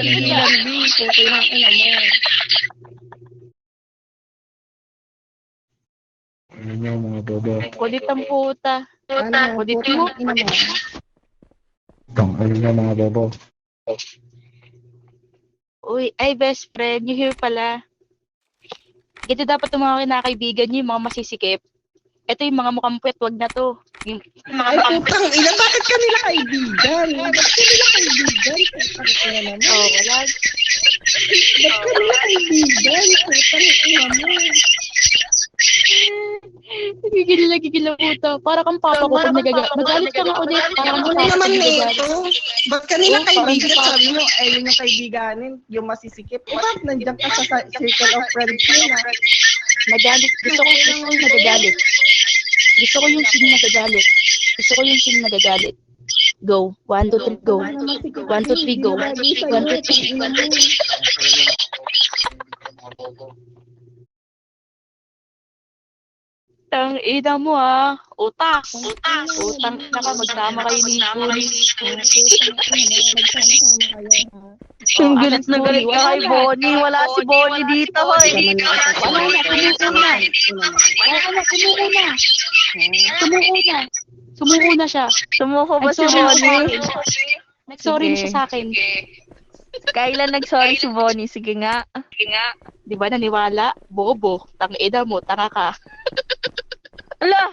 Larry, putoy ng ina mo. Ano nyo mga bobo? Kulit ang puta. Ano, Kulit putoy mo. ng ina mo. Ano nyo mga bobo? Uy, ay best friend, you here pala. Ito dapat yung mga kinakaibigan niyo, yung mga masisikip. Ito yung mga mukhang puwet, wag na to. Yung mga Ay, putang ina, bakit kanila kaibigan? Bakit kanila kaibigan? Putang ina naman. wala. Ba't kanila kaibigan? Putang ina mo. Gigil puta. Para kang papa ko pag magalit ka nga ulit. Para kang Ano papa naman pag nagagalit. nito? Ba't kanila Oo, parang kaibigan? sa- Sabi mo, yun yung kaibiganin, yung masisikip. Bakit nandiyan ka sa circle of friends nila? Nagalit. Gusto ko yung nagagalit. Gusto ko yung scene nagagalit. Gusto ko yung scene nagagalit. Go. 1, 2, 3, go. 1, 2, 3, go. 1, 2, 3. Tang ina mo utak. Utang na ka, magsama kayo ni Bonnie. Ang galit na galit ka kay Bonnie. Wala si Bonnie dito, hoy. Wala na, sumuko na. Sumuko na siya. Sumuko ba si Nagsorry Bonnie? Nag-sorry na Sige. siya sa akin. Kailan nag-sorry si Bonnie? Sige nga. Di ba naniwala? Bobo. Tang ina mo, tanga ka. Ala,